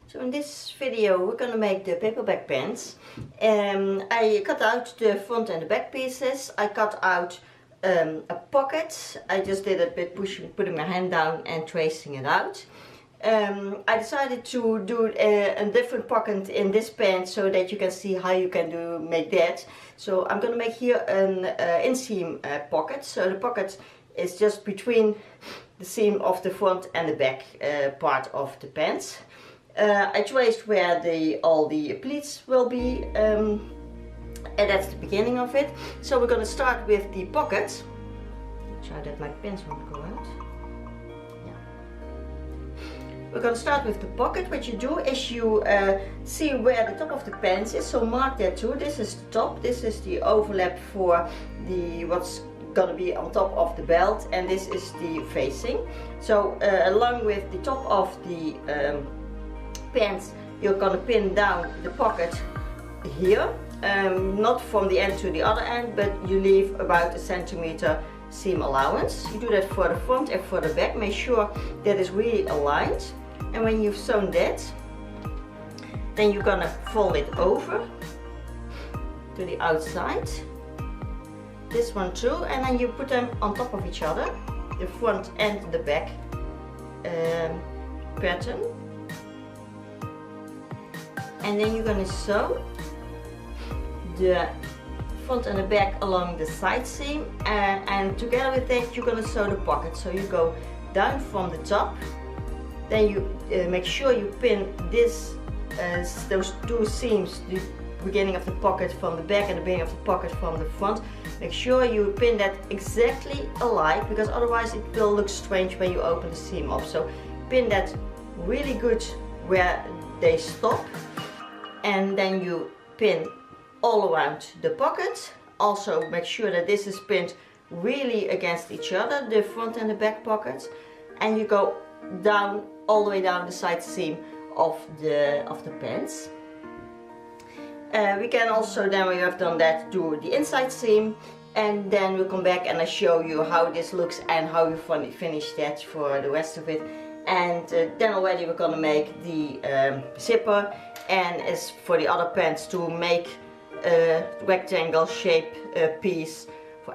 So in this video we're going to make the paperback pants. I cut out the front and the back pieces. I cut out a pocket. I just did it with putting my hand down and tracing it out. I decided to do a different pocket in this pant so that you can see how you can make that. So I'm going to make here an inseam pocket. So the pocket is just between the seam of the front and the back part of the pants. I traced where all the pleats will be, and that's the beginning of it. So we're going to start with the pocket. Try that my pins won't go out. We're going to start with the pocket. What you do is you see where the top of the pants is, so mark that too. This is the top, this is the overlap for what's going to be on top of the belt, and this is the facing. So along with the top of the pants, you're going to pin down the pocket here, not from the end to the other end, but you leave about a centimeter seam allowance. You do that for the front and for the back. Make sure that is really aligned, and when you've sewn that, then you're gonna fold it over to the outside, this one too, and then you put them on top of each other, the front and the back pattern, and then you're gonna sew the front and the back along the side seam, and together with that you're going to sew the pocket. So you go down from the top, then you make sure you pin those two seams, the beginning of the pocket from the back and the beginning of the pocket from the front. Make sure you pin that exactly alike, because otherwise it will look strange when you open the seam up. So pin that really good where they stop, and then you pin all around the pocket. Also make sure that this is pinned really against each other, the front and the back pockets, and you go down all the way down the side seam of the pants. We can also, then when you have done that, do the inside seam, and then we'll come back and I show you how this looks and how you finish that for the rest of it. And then already we're gonna make the zipper, and as for the other pants, to make a rectangle shape piece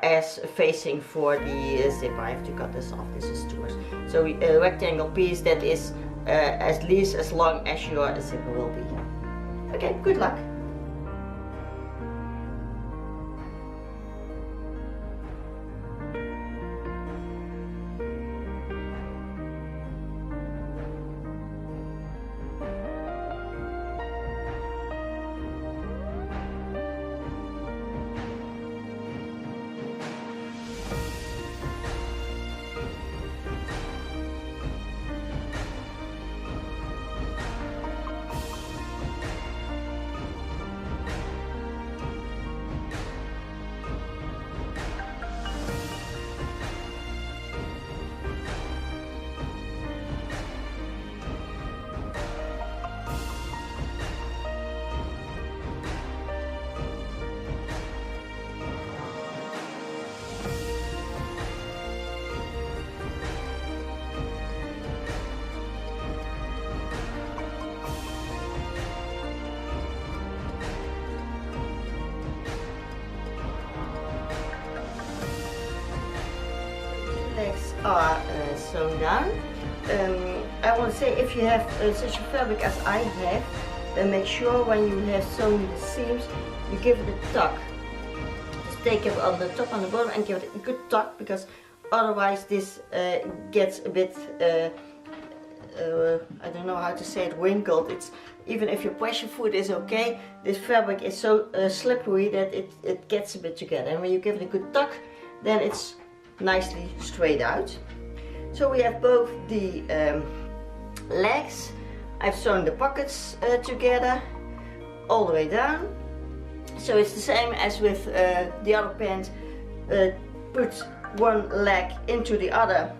as facing for the zipper. I have to cut this off, this is too much. So a rectangle piece that is at least as long as your zipper will be. Okay, good luck. Legs are sewn down. I want to say, if you have such a fabric as I have, then make sure when you have sewn the seams, you give it a tuck. Just take it on the top and the bottom and give it a good tuck, because otherwise this gets a bit, I don't know how to say it, wrinkled. It's, even if your pressure foot is okay, this fabric is so slippery that it gets a bit together. And when you give it a good tuck, then it's nicely straight out. So we have both the legs. I've sewn the pockets together all the way down. So it's the same as with the other pant. Put one leg into the other,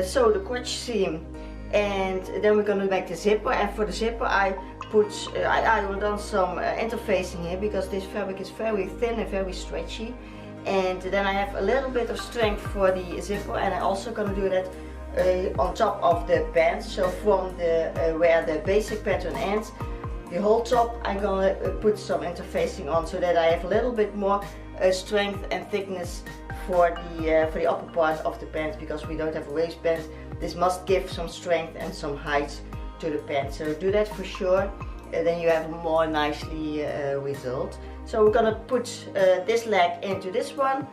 sew the crotch seam, and then we're going to make the zipper. And for the zipper I will done some interfacing here, because this fabric is very thin and very stretchy. And then I have a little bit of strength for the zipper, and I'm also going to do that on top of the pants. So from the where the basic pattern ends, the whole top I'm gonna put some interfacing on, so that I have a little bit more strength and thickness for the upper part of the pants, because we don't have a waistband. This must give some strength and some height to the pants. So do that for sure, and then you have a more nicely result. So we're gonna put this leg into this one,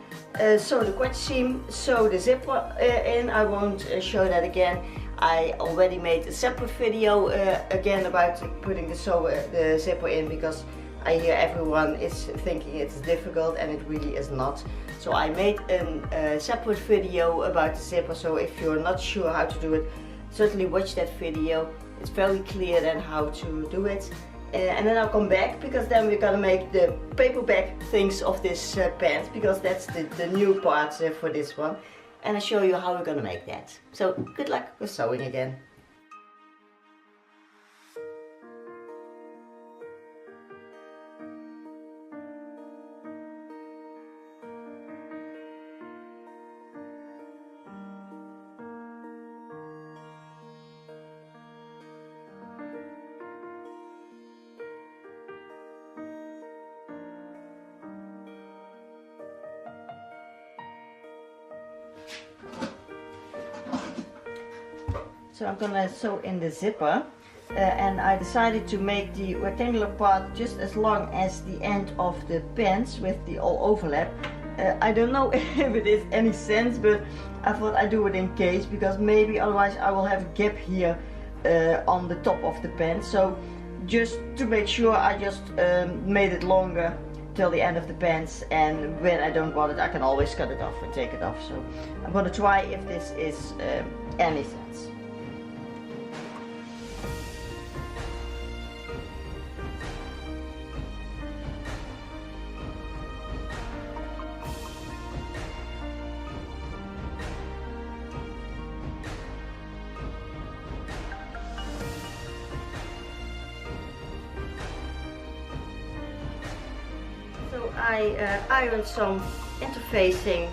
sew the crotch seam, sew the zipper in. I won't show that again. I already made a separate video again about putting the zipper in, because I hear everyone is thinking it's difficult, and it really is not. So I made a separate video about the zipper, so if you're not sure how to do it, certainly watch that video. It's very clear then how to do it. And then I'll come back, because then we're gonna make the paperback things of this pants, because that's the new part for this one. And I'll show you how we're gonna make that. So good luck with sewing again. So I'm gonna sew in the zipper, and I decided to make the rectangular part just as long as the end of the pants with the all overlap. I don't know if it is any sense, but I thought I'd do it in case, because maybe otherwise I will have a gap here on the top of the pants. So just to make sure, I just made it longer till the end of the pants, and when I don't want it, I can always cut it off and take it off. So I'm gonna try if this is any sense. So I ironed some interfacing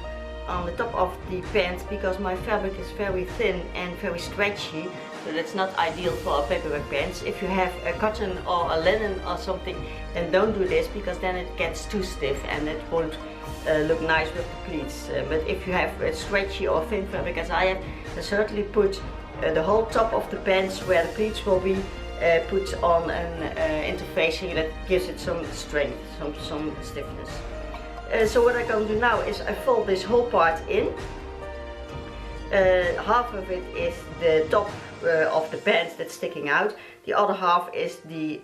on the top of the pants, because my fabric is very thin and very stretchy, so that's not ideal for a paperback pants. If you have a cotton or a linen or something, then don't do this, because then it gets too stiff and it won't look nice with the pleats. But if you have a stretchy or thin fabric as I have, then certainly put the whole top of the pants where the pleats will be, put on an interfacing that gives it some strength, some stiffness. So what I'm going to do now is I fold this whole part in. Half of it is the top of the pants that's sticking out. The other half is the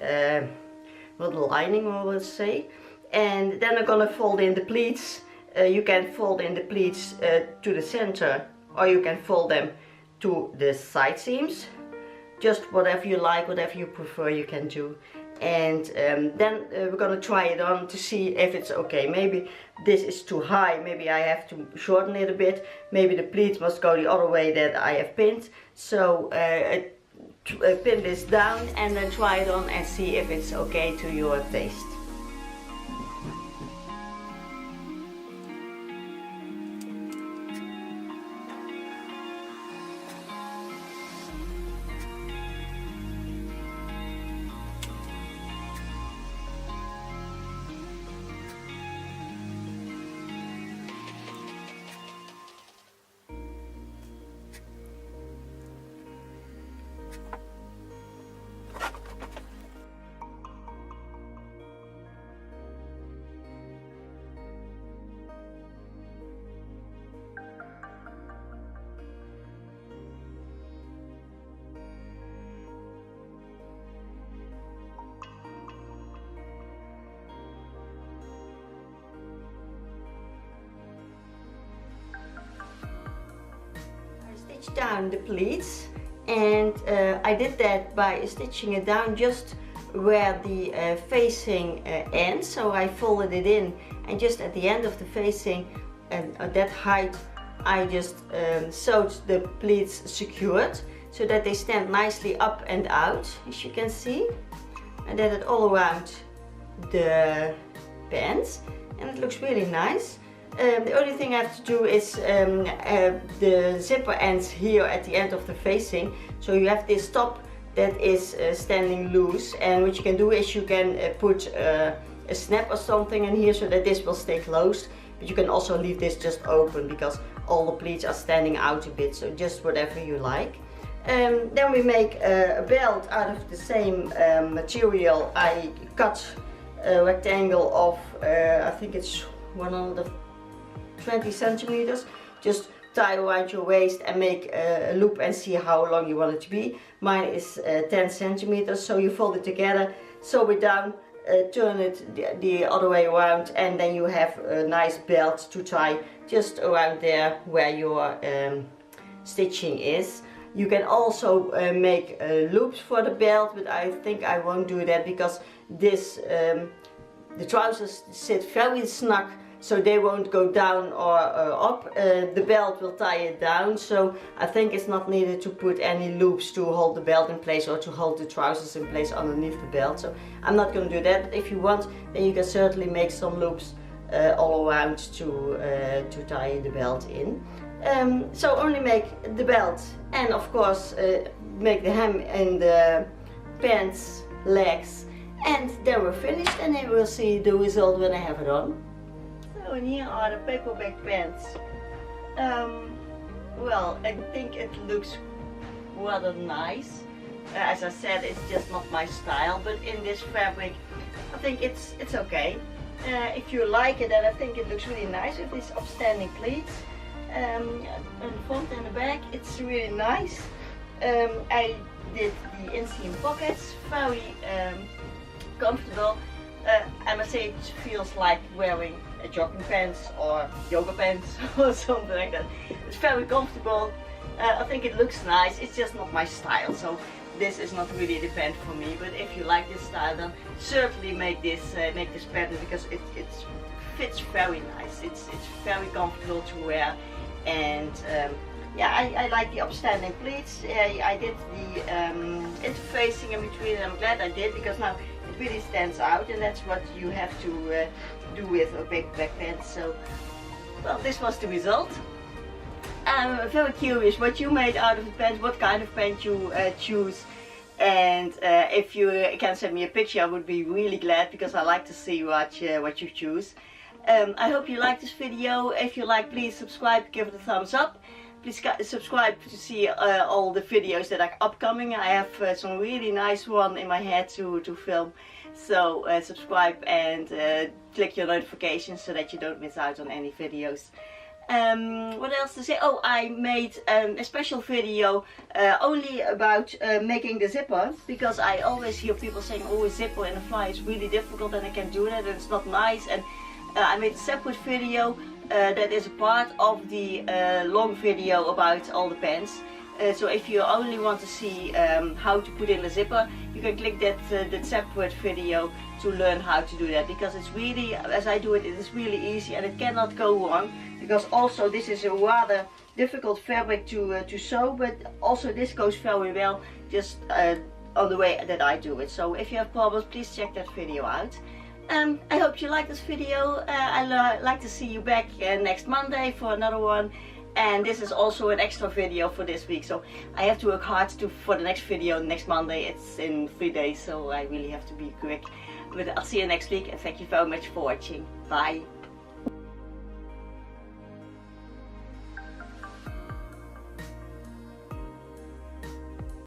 lining, I would say. And then I'm going to fold in the pleats. You can fold in the pleats to the center, or you can fold them to the side seams. Just whatever you like, whatever you prefer, you can do. And then we're gonna try it on to see if it's okay. Maybe this is too high, maybe I have to shorten it a bit. Maybe the pleats must go the other way that I have pinned. So pin this down and then try it on and see if it's okay to your taste. Down the pleats, and I did that by stitching it down just where the facing ends. So I folded it in, and just at the end of the facing and at that height I just sewed the pleats secured so that they stand nicely up and out, as you can see, and then it all around the pants, and it looks really nice. The only thing I have to do is the zipper ends here at the end of the facing. So you have this top that is standing loose, and what you can do is you can put a snap or something in here so that this will stay closed. But you can also leave this just open because all the pleats are standing out a bit, so just whatever you like. Then we make a belt out of the same material. I cut a rectangle of I think it's 120 centimeters. Just tie around your waist and make a loop and see how long you want it to be. Mine is 10 centimeters, so you fold it together, sew it down, turn it the other way around, and then you have a nice belt to tie just around there where your stitching is. You can also make loops for the belt, but I think I won't do that because this the trousers sit very snug, so they won't go down or up. The belt will tie it down, so I think it's not needed to put any loops to hold the belt in place or to hold the trousers in place underneath the belt. So I'm not going to do that. But if you want, then you can certainly make some loops all around to tie the belt in. So only make the belt and of course make the hem and the pants, legs, and then we're finished, and then we'll see the result when I have it on. So and here are the paperback pants. Well, I think it looks rather nice. As I said, it's just not my style, but in this fabric I think it's okay. If you like it, then I think it looks really nice with these upstanding pleats. On the front and the back, it's really nice. I did the inseam pockets, very comfortable. I must say it feels like wearing a jogging pants or yoga pants or something like that. It's very comfortable. I think it looks nice. It's just not my style, so this is not really the pant for me. But if you like this style, then certainly make this pattern because it fits very nice. It's very comfortable to wear, and yeah, I like the upstanding pleats. I did the interfacing in between, and I'm glad I did because now it really stands out, and that's what you have to do with a big back pants. So, well, this was the result. I'm very curious what you made out of the pants, what kind of pants you choose, and if you can send me a picture, I would be really glad because I like to see what you choose. I hope you like this video. If you like, please subscribe, give it a thumbs up. Please subscribe to see all the videos that are upcoming. I have some really nice one in my head to film. So subscribe and click your notifications so that you don't miss out on any videos. What else to say? Oh, I made a special video only about making the zipper, because I always hear people saying, oh, a zipper in a fly is really difficult and I can't do that and it's not nice. And I made a separate video that is a part of the long video about all the pants. So if you only want to see how to put in the zipper, you can click that separate video to learn how to do that, because it's really, as I do it, it is really easy and it cannot go wrong. Because also this is a rather difficult fabric to sew, but also this goes very well just on the way that I do it. So if you have problems, please check that video out. I hope you like this video. I'd like to see you back next Monday for another one. And this is also an extra video for this week, so I have to work hard for the next video next Monday. It's in 3 days, so I really have to be quick. But I'll see you next week, and thank you very much for watching. Bye.